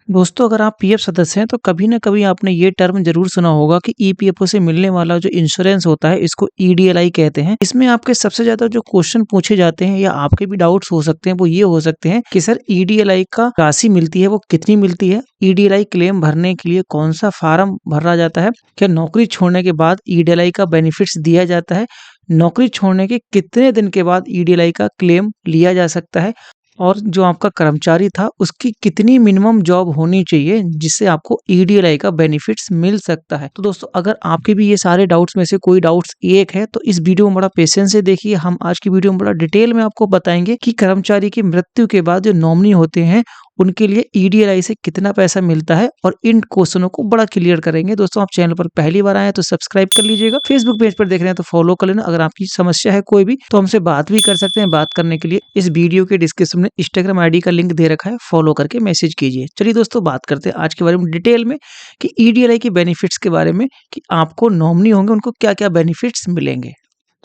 दोस्तों, अगर आप पीएफ सदस्य हैं तो कभी न कभी आपने ये टर्म ज़रूर सुना होगा कि ईपीएफओ से मिलने वाला जो इंश्योरेंस होता है इसको ईडीएलआई कहते हैं। इसमें आपके सबसे ज़्यादा जो क्वेश्चन पूछे जाते हैं या आपके भी डाउट्स हो सकते हैं वो ये हो सकते हैं कि सर ईडीएलआई का राशि मिलती है वो कितनी मिलती है? ईडीएलआई क्लेम भरने के लिए कौन-सा फॉर्म भरा जाता है? क्या नौकरी छोड़ने के बाद ईडीएलआई का बेनिफिट्स दिया जाता है? नौकरी छोड़ने के कितने दिन के बाद ईडीएलआई का क्लेम लिया जा सकता है? और जो आपका कर्मचारी था उसकी कितनी मिनिमम जॉब होनी चाहिए जिससे आपको ईडीएलआई का बेनिफिट्स मिल सकता है। तो दोस्तों, अगर आपके भी ये सारे डाउट्स में से कोई डाउट्स एक है तो इस वीडियो में बड़ा पेशेंस से देखिए। हम आज की वीडियो में बड़ा डिटेल में आपको बताएंगे कि कर्मचारी की मृत्यु के बाद जो नॉमिनी होते हैं उनके लिए ईडीएलआई से कितना पैसा मिलता है और इन क्वेश्चनों को बड़ा क्लियर करेंगे। दोस्तों, आप चैनल पर पहली बार आए हैं तो सब्सक्राइब कर लीजिएगा। फेसबुक पेज पर देख रहे हैं तो फॉलो कर लेना। अगर आपकी समस्या है कोई भी तो हमसे बात भी कर सकते हैं। बात करने के लिए इस वीडियो के डिस्क्रिप्शन में इंस्टाग्राम आईडी का लिंक दे रखा है, फॉलो करके मैसेज कीजिए। चलिए दोस्तों, बात करते हैं आज के बारे में डिटेल में कि ईडीएलआई के बेनिफिट्स के बारे में कि आपको नॉमिनी होंगे उनको क्या क्या बेनिफिट्स मिलेंगे।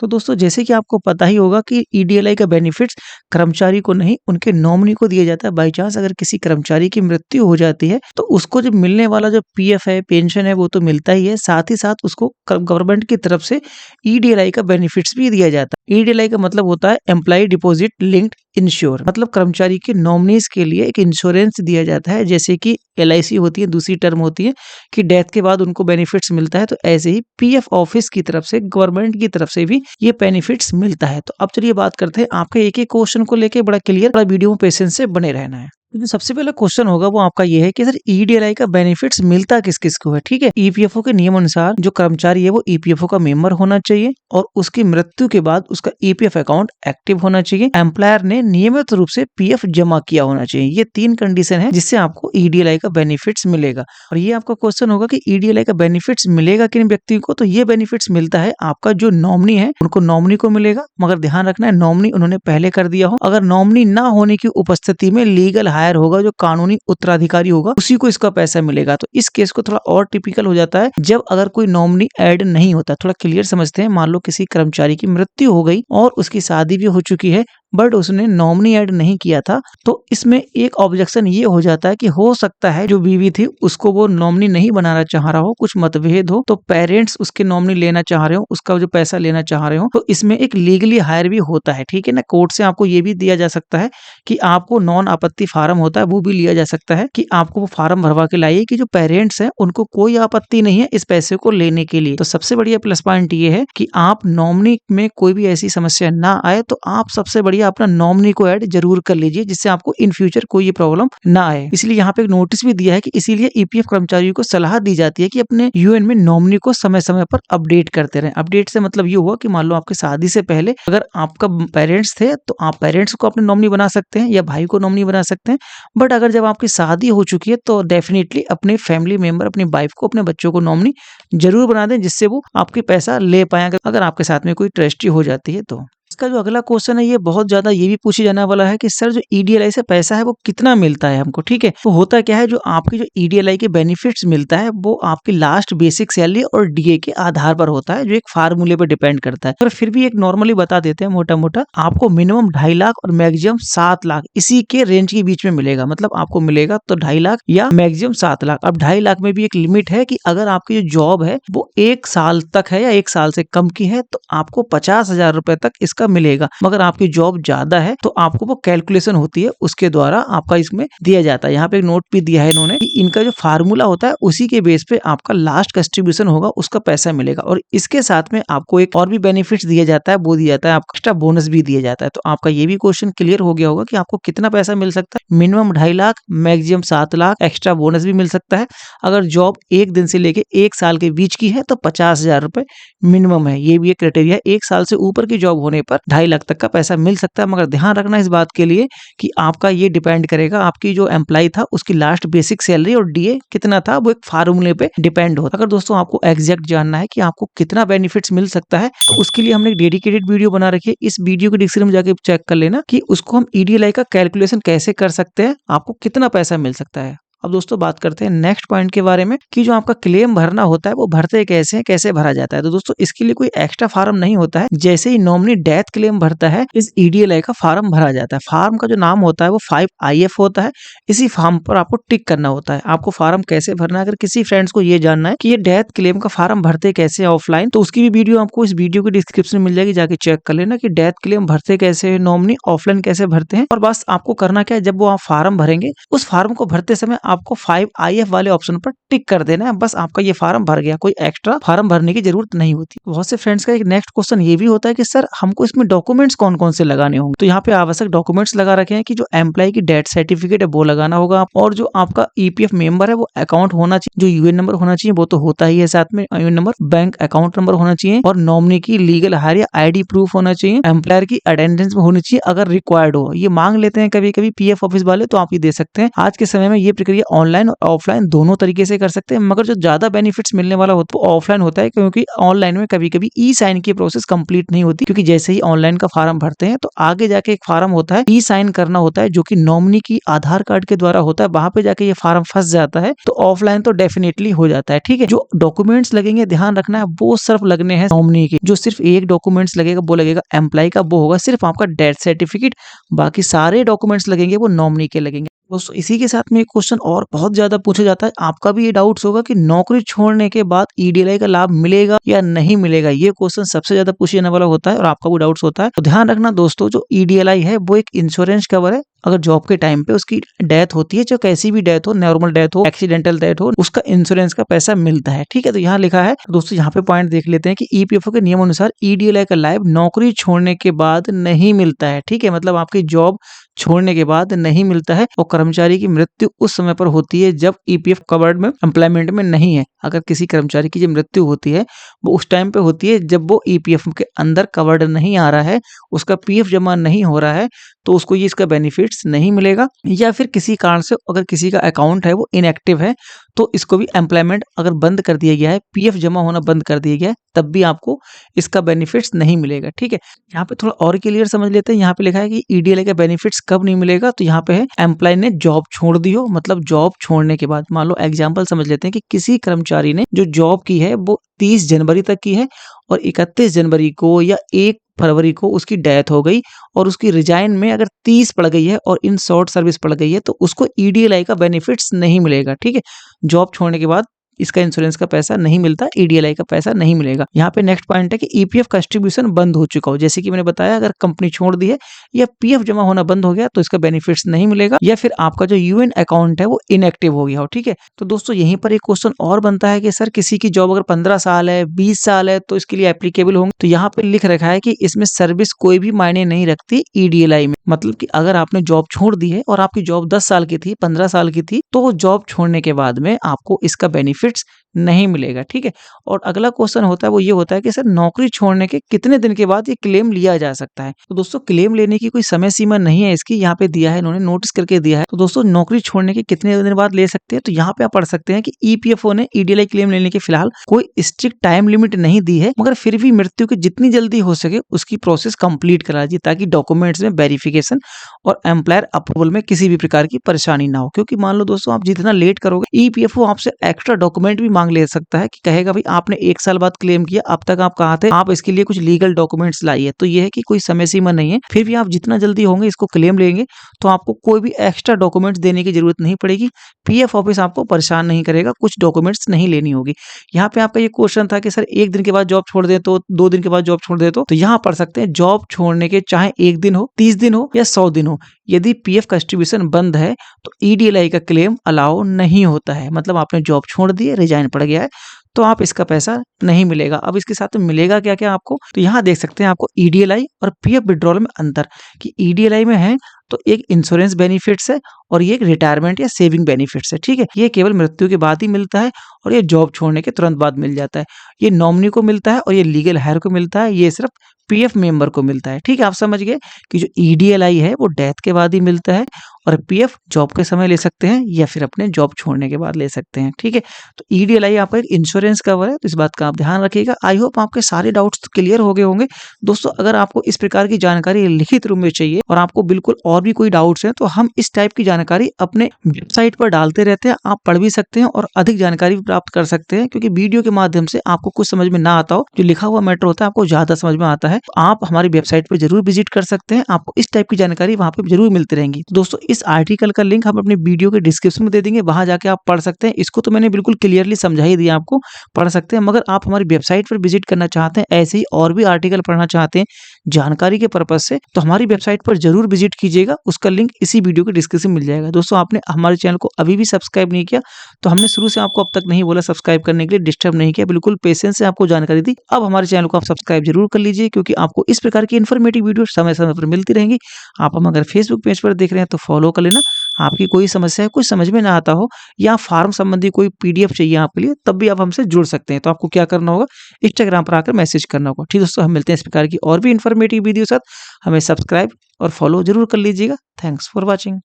तो दोस्तों, जैसे कि आपको पता ही होगा कि ईडीएलआई का बेनिफिट्स कर्मचारी को नहीं उनके नॉमिनी को दिया जाता है। बाई चांस अगर किसी कर्मचारी की मृत्यु हो जाती है तो उसको जो मिलने वाला जो पीएफ है, पेंशन है, वो तो मिलता ही है, साथ ही साथ उसको गवर्नमेंट की तरफ से ईडीएलआई का बेनिफिट्स भी दिया जाता है। ईडीएलआई का मतलब होता है एम्प्लॉय डिपॉजिट लिंक्ड इंश्योर, मतलब कर्मचारी के नॉमिनीज के लिए एक इंश्योरेंस दिया जाता है। जैसे कि एलआईसी होती है, दूसरी टर्म होती है कि डेथ के बाद उनको बेनिफिट्स मिलता है, तो ऐसे ही पीएफ ऑफिस की तरफ से, गवर्नमेंट की तरफ से भी ये बेनिफिट्स मिलता है। तो अब चलिए बात करते हैं आपके एक एक क्वेश्चन को लेके बड़ा क्लियर, बड़ा वीडियो में पेशेंस से बने रहना है। तो सबसे पहला क्वेश्चन होगा वो आपका ये है कि सर ईडीएलआई का बेनिफिट्स मिलता किस किस को है। ठीक है, ईपीएफओ के नियम अनुसार जो कर्मचारी है वो ईपीएफओ का मेंबर होना चाहिए और उसकी मृत्यु के बाद उसका ईपीएफ अकाउंट एक्टिव होना चाहिए, एम्प्लॉयर ने नियमित रूप से पीएफ जमा किया होना चाहिए। ये 3 कंडीशन है जिससे आपको ईडीएलआई का बेनिफिट्स मिलेगा। और ये आपका क्वेश्चन होगा कि ईडीएलआई का बेनिफिट्स मिलेगा किन व्यक्ति को, तो ये बेनिफिट्स मिलता है आपका जो नॉमिनी है उनको नॉमिनी को मिलेगा, मगर ध्यान रखना है नॉमिनी उन्होंने पहले कर दिया हो। अगर नॉमिनी ना होने की उपस्थिति में लीगल हायर होगा, जो कानूनी उत्तराधिकारी होगा, उसी को इसका पैसा मिलेगा। तो इस केस को थोड़ा और टिपिकल हो जाता है जब अगर कोई नॉमिनी ऐड नहीं होता। थोड़ा क्लियर समझते हैं। मान लो किसी कर्मचारी की मृत्यु हो गई और उसकी शादी भी हो चुकी है बट उसने नॉमिनी ऐड नहीं किया था, तो इसमें एक ऑब्जेक्शन ये हो जाता है कि हो सकता है जो बीवी थी उसको वो नॉमिनी नहीं बनाना चाह रहा हो, कुछ मतभेद हो, तो पेरेंट्स उसके नॉमिनी लेना चाह रहे हो, उसका जो पैसा लेना चाह रहे हो, तो इसमें एक लीगली हायर भी होता है। ठीक है ना, कोर्ट से आपको ये भी दिया जा सकता है कि आपको नॉन आपत्ति फार्म होता है वो भी लिया जा सकता है कि आपको वो फार्म भरवा के लाइए कि जो पेरेंट्स हैं उनको कोई आपत्ति नहीं है इस पैसे को लेने के लिए। तो सबसे बढ़िया प्लस पॉइंट ये है कि आप नॉमिनी में कोई भी ऐसी समस्या ना आए, तो आप सबसे बढ़िया अपना नॉमिनी को ऐड जरूर कर लीजिए जिससे आपको इन फ्यूचर कोई ये प्रॉब्लम ना आए। इसलिए यहाँ पे एक नोटिस भी दिया है कि इसीलिए ईपीएफ कर्मचारियों को सलाह दी जाती है कि अपने यूएन में नॉमिनी को समय समय पर अपडेट करते रहें। अपडेट से मतलब ये हुआ कि मान लो आपकी शादी से पहले अगर आपका पेरेंट्स थे तो आप पेरेंट्स को अपने नॉमिनी बना सकते हैं या भाई को नॉमिनी बना सकते हैं। बट अगर जब आपकी शादी हो चुकी है तो डेफिनेटली अपने फैमिली मेंबर, अपनी वाइफ को, अपने बच्चों को नॉमिनी जरूर बना दें जिससे वो आपके पैसा ले पाए अगर आपके साथ में कोई ट्रस्टी हो जाती है तो। इसका जो अगला क्वेश्चन है ये बहुत ज्यादा ये भी पूछी जाने वाला है कि सर जो ईडीएलआई से पैसा है वो कितना मिलता है हमको। ठीक है, तो होता क्या है, जो आपकी जो ईडीएलआई के बेनिफिट्स मिलता है वो आपकी लास्ट बेसिक सैलरी और डीए के आधार पर होता है, जो एक फार्मूले पर डिपेंड करता है। पर फिर भी एक नॉर्मली बता देते हैं मोटा मोटा, आपको मिनिमम 2.5 लाख और मैक्सिमम 7 लाख इसी के रेंज के बीच में मिलेगा। मतलब आपको मिलेगा तो 2.5 लाख या मैक्सिमम 7 लाख। अब 2.5 लाख में भी एक लिमिट है कि अगर आपकी जो जॉब है वो 1 साल तक है या 1 साल से कम की है तो आपको 50,000 रुपए तक इसका मिलेगा। मगर आपकी जॉब ज्यादा है तो आपको वो कैलकुलेशन होती है उसके द्वारा आपका इसमें दिया जाता है। यहाँ पे एक नोट भी दिया है इन्होंने कि इनका जो फार्मूला होता है उसी के बेस पे आपका लास्ट कंट्रीब्यूशन होगा, उसका पैसा मिलेगा। और इसके साथ में आपको एक और भी बेनिफिट्स दिया जाता है, वो दिया जाता है आपको एक्स्ट्रा बोनस भी दिया जाता है। तो आपका ये भी क्वेश्चन क्लियर हो गया होगा कि आपको कितना पैसा मिल सकता है। Minimum 2.5 lakh, maximum 7 lakh, extra bonus भी मिल सकता है। अगर जॉब 1 दिन से लेके 1 साल के बीच की है तो 50,000 रुपए मिनिमम है। ये भी एक क्राइटेरिया है। 1 साल से ऊपर की जॉब होने पर 2.5 लाख तक का पैसा मिल सकता है। मगर ध्यान रखना इस बात के लिए कि आपका ये डिपेंड करेगा, आपकी जो एम्प्लॉय था उसकी लास्ट बेसिक सैलरी और डीए कितना था वो एक फार्मूले पे डिपेंड होता है। अगर दोस्तों आपको एग्जैक्ट जानना है कि आपको कितना बेनिफिट्स मिल सकता है तो उसके लिए हमने एक डेडिकेटेड वीडियो बना रखी है। इस वीडियो के डिस्क्रिप्शन में जाके चेक कर लेना कि उसको हम ईडीएलआई का कैलकुलेशन कैसे कर सकते हैं, आपको कितना पैसा मिल सकता है। अब दोस्तों बात करते हैं नेक्स्ट पॉइंट के बारे में कि जो आपका क्लेम भरना होता है वो भरते कैसे हैं, कैसे भरा जाता है। तो दोस्तों इसके लिए कोई एक्स्ट्रा फार्म नहीं होता है। जैसे ही नॉमिनी डेथ क्लेम भरता है इस ईडीएलआई का फार्म भरा जाता है। फार्म का जो नाम होता है वो 5IF होता है। इसी फार्म पर आपको टिक करना होता है। आपको फार्म कैसे भरना है, अगर किसी फ्रेंड्स को ये जानना है कि ये डेथ क्लेम का फार्म भरते कैसे ऑफलाइन, तो उसकी भी वीडियो आपको इस वीडियो के डिस्क्रिप्शन में मिल जाएगी, जाके चेक कर लेना कि डेथ क्लेम भरते कैसे है, नॉमिनी ऑफलाइन कैसे भरते हैं। और बस आपको करना क्या है, जब वो आप फार्म भरेंगे उस फार्म को भरते समय आपको 5IF वाले ऑप्शन पर टिक कर देना है। बस आपका ये फार्म भर गया, कोई एक्स्ट्रा फार्म भरने की जरूरत नहीं होती। बहुत से फ्रेंड्स का एक नेक्स्ट क्वेश्चन ये भी होता है कि सर हमको इसमें डॉक्यूमेंट्स कौन कौन से लगाने होंगे। तो यहाँ पे आवश्यक डॉक्यूमेंट्स लगा रखे हैं कि जो एम्प्लॉय की डेथ सर्टिफिकेट है वो लगाना होगा, और जो आपका ईपीएफ मेंबर है वो अकाउंट होना चाहिए, जो यूएन नंबर होना चाहिए वो तो होता ही है, साथ में UN number, bank account number होना चाहिए, और नॉमिनी की लीगल हायर या आईडी प्रूफ होना चाहिए, एम्प्लॉयर की अटेंडेंस होनी चाहिए अगर रिक्वायर्ड हो। ये मांग लेते हैं कभी कभी पीएफ ऑफिस वाले, तो आप ये दे सकते हैं। आज के समय में ये प्रक्रिया ऑनलाइन और ऑफलाइन दोनों तरीके से कर सकते हैं, मगर जो ज्यादा बेनिफिट्स मिलने वाला होता है वो ऑफलाइन होता है, क्योंकि ऑनलाइन में कभी कभी ई साइन की प्रोसेस कंप्लीट नहीं होती। क्योंकि जैसे ही ऑनलाइन का फार्म भरते हैं तो आगे जाके एक फार्म होता है, ई साइन करना होता है, जो कि नॉमिनी की आधार कार्ड के द्वारा होता है। वहां पे जाके ये फार्म फंस जाता है। तो ऑफलाइन तो डेफिनेटली हो जाता है। ठीक है, जो डॉक्यूमेंट्स लगेंगे ध्यान रखना है, वो सिर्फ लगने हैं नॉमिनी के। जो सिर्फ एक डॉक्यूमेंट्स लगेगा वो लगेगा एम्प्लॉय का, वो होगा सिर्फ आपका डेथ सर्टिफिकेट। बाकी सारे डॉक्यूमेंट्स लगेंगे वो नॉमिनी के लगेंगे। दोस्तों इसी के साथ में एक क्वेश्चन और बहुत ज्यादा पूछा जाता है, आपका भी ये डाउट्स होगा कि नौकरी छोड़ने के बाद ईडीएलआई का लाभ मिलेगा या नहीं मिलेगा। ये क्वेश्चन सबसे ज्यादा पूछे जाने वाला होता है और आपका भी डाउट्स होता है। तो ध्यान रखना दोस्तों, जो ईडीएलआई है वो एक इंश्योरेंस कवर है। अगर जॉब के टाइम पे उसकी डेथ होती है, चाहे कैसी भी डेथ हो, नॉर्मल डेथ हो, एक्सीडेंटल डेथ हो, उसका इंश्योरेंस का पैसा मिलता है। ठीक है, तो यहाँ लिखा है। तो दोस्तों यहाँ पे पॉइंट देख लेते हैं कि ईपीएफओ के नियम अनुसार ईडीएलआई का लाभ नौकरी छोड़ने के बाद नहीं मिलता है। ठीक है, मतलब आपकी जॉब छोड़ने के बाद नहीं मिलता है, और कर्मचारी की मृत्यु उस समय पर होती है जब ईपीएफ कवर्ड में एम्प्लॉयमेंट में नहीं है। अगर किसी कर्मचारी की जो मृत्यु होती है वो उस टाइम पे होती है जब वो ईपीएफ के अंदर कवर्ड नहीं आ रहा है, उसका पीएफ जमा नहीं हो रहा है, तो उसको ये इसका बेनिफिट्स नहीं मिलेगा। या फिर किसी कारण से अगर किसी का अकाउंट है वो इनएक्टिव है, तो इसको भी एम्प्लॉयमेंट अगर बंद कर दिया गया है, पीएफ जमा होना बंद कर दिया गया है, तब भी आपको इसका बेनिफिट्स नहीं मिलेगा। ठीक है, यहाँ पे थोड़ा और क्लियर समझ लेते हैं। यहाँ पे लिखा है कि ईडीएलआई का बेनिफिट्स कब नहीं मिलेगा। तो यहाँ पे है एम्प्लॉय ने जॉब छोड़ दी हो, मतलब जॉब छोड़ने के बाद, मान लो एग्जाम्पल समझ लेते हैं कि किसी कर्मचारी ने जो जॉब की है वो 30 जनवरी तक की है, और 31 जनवरी को या 1 फरवरी को उसकी डेथ हो गई, और उसकी रिजाइन में अगर 30 पड़ गई है और इन शॉर्ट सर्विस पड़ गई है, तो उसको ईडीएलआई का बेनिफिट्स नहीं मिलेगा। ठीक है, जॉब छोड़ने के बाद इसका इंश्योरेंस का पैसा नहीं मिलता, ईडीएलआई का पैसा नहीं मिलेगा। यहाँ पे नेक्स्ट पॉइंट है कि ईपीएफ कंट्रीब्यूशन बंद हो चुका हो, जैसे कि मैंने बताया, अगर कंपनी छोड़ दी है या पीएफ जमा होना बंद हो गया तो इसका बेनिफिट्स नहीं मिलेगा, या फिर आपका जो यूएन अकाउंट है वो इनएक्टिव हो गया हो। ठीक है, तो दोस्तों यहीं पर एक क्वेश्चन और बनता है कि सर किसी की जॉब अगर 15 साल है, 20 साल है, तो इसके लिए एप्लीकेबल होंगे। तो यहाँ पे लिख रखा है कि इसमें सर्विस कोई भी मायने नहीं रखती ईडीएलआई में। मतलब कि अगर आपने जॉब छोड़ दी है और आपकी जॉब 10 साल की थी, 15 साल की थी, तो जॉब छोड़ने के बाद में आपको इसका बेनिफिट्स नहीं मिलेगा। ठीक है, और अगला क्वेश्चन होता है वो ये होता है कि सर नौकरी छोड़ने के कितने दिन के बाद ये क्लेम लिया जा सकता है। तो दोस्तों क्लेम लेने की कोई समय सीमा नहीं है इसकी, यहाँ पे दिया है, इन्होंने नोटिस करके दिया है। तो दोस्तों नौकरी छोड़ने के कितने दिन बाद ले सकते हैं, तो यहाँ पे आप पढ़ सकते हैं कि ईपीएफओ ने ईडीएलआई क्लेम लेने के फिलहाल कोई स्ट्रिक्ट टाइम लिमिट नहीं दी है, मगर फिर भी मृत्यु की जितनी जल्दी हो सके उसकी प्रोसेस कंप्लीट करा दीजिए, ताकि डॉक्यूमेंट्स में वेरिफिकेशन और एम्प्लॉयर अप्रूवल में किसी भी प्रकार की परेशानी ना हो। क्योंकि मान लो दोस्तों आप जितना लेट करोगे, ईपीएफओ आपसे एक्स्ट्रा डॉक्यूमेंट भी मांग ले सकता है, कि कहेगा भाई आपने 1 साल बाद क्लेम किया, अब तक आप कहाँ थे, आप इसके लिए कुछ लीगल डॉक्यूमेंट्स लाइए। तो ये है कि कोई समय सीमा नहीं है, फिर भी आप जितना जल्दी होंगे इसको क्लेम लेंगे तो आपको कोई भी एक्स्ट्रा डॉक्यूमेंट्स देने की जरूरत नहीं पड़ेगी। पीएफ ऑफिस आपको परेशान नहीं करेगा, कुछ डॉक्यूमेंट्स नहीं लेनी होगी। यहाँ पे आपका ये क्वेश्चन था कि सर 1 दिन के बाद जॉब छोड़ दे तो, 2 दिन के बाद जॉब छोड़ दे तो यहाँ पढ़ सकते हैं, जॉब छोड़ने के चाहे 1 दिन हो, 30 दिन हो या 100 दिन हो, यदि पीएफ कंट्रीब्यूशन बंद है तो ईडीएलआई का क्लेम अलाउ नहीं होता है। मतलब आपने जॉब छोड़ दी है, रिजाइन पड़ गया है, तो आप इसका पैसा नहीं मिलेगा। अब इसके साथ में मिलेगा क्या क्या आपको, तो यहाँ देख सकते हैं आपको ईडीएलआई और पीएफ विड्रॉल में अंतर, कि ईडीएलआई में है तो एक इंश्योरेंस बेनिफिट्स है और ये एक रिटायरमेंट या सेविंग बेनिफिट्स है। ठीक है, ये केवल मृत्यु के बाद ही मिलता है और ये जॉब छोड़ने के तुरंत बाद मिल जाता है। ये नॉमिनी को मिलता है और ये लीगल हायर को मिलता है, ये सिर्फ पीएफ मेंबर को मिलता है। ठीक है, आप समझ गए कि जो ईडीएलआई है वो डेथ के बाद ही मिलता है और पीएफ जॉब के समय ले सकते हैं या फिर अपने जॉब छोड़ने के बाद ले सकते हैं। ठीक है, तो ईडीएलआई आपका एक इंश्योरेंस कवर है, तो इस बात का आप ध्यान रखिएगा। आई होप आपके सारे डाउट्स क्लियर हो गए होंगे। दोस्तों, अगर आपको इस प्रकार की जानकारी लिखित रूप में चाहिए और आपको बिल्कुल और भी कोई डाउट्स हैं, तो हम इस टाइप की जानकारी अपने वेबसाइट पर डालते रहते हैं। आप पढ़ भी सकते हैं और अधिक जानकारी भी प्राप्त कर सकते हैं, क्योंकि वीडियो के माध्यम से आपको कुछ समझ में ना आता हो, जो लिखा हुआ मैटर होता है आपको ज्यादा समझ में आता है। आप हमारी वेबसाइट पर जरूर विजिट कर सकते हैं, आपको इस टाइप की जानकारी वहां पे जरूर मिलती रहेंगी। तो दोस्तों, इस आर्टिकल का लिंक हम अपने वीडियो के डिस्क्रिप्शन में दे देंगे, वहां जाके आप पढ़ सकते हैं। इसको तो मैंने बिल्कुल क्लियरली समझा ही दिया, आपको पढ़ सकते हैं। मगर आप हमारी वेबसाइट पर विजिट करना चाहते हैं, ऐसे ही और भी आर्टिकल पढ़ना चाहते हैं जानकारी के पर्पज से, तो हमारी वेबसाइट पर जरूर विजिट कीजिएगा। उसका लिंक इसी वीडियो के डिस्क्रिप्शन में मिल जाएगा। दोस्तों, आपने हमारे चैनल को अभी भी सब्सक्राइब नहीं किया, तो हमने शुरू से आपको अब तक नहीं बोला सब्सक्राइब करने के लिए, डिस्टर्ब नहीं किया, बिल्कुल पेशेंस से आपको जानकारी दी। अब हमारे चैनल को आप सब्सक्राइब जरूर कर लीजिए, क्योंकि आपको इस प्रकार की इन्फॉर्मेटिव वीडियो समय समय पर मिलती रहेंगी। आप हम अगर फेसबुक पेज पर देख रहे हैं तो फॉलो कर लेना। आपकी कोई समस्या है, कुछ समझ में ना आता हो या फार्म संबंधी कोई पीडीएफ चाहिए आपके लिए, तब भी आप हमसे जुड़ सकते हैं। तो आपको क्या करना होगा, इंस्टाग्राम पर आकर मैसेज करना होगा। ठीक दोस्तों, हम मिलते हैं इस प्रकार की और भी इन्फॉर्मेटिव वीडियो साथ। हमें सब्सक्राइब और फॉलो जरूर कर लीजिएगा। Thanks for watching.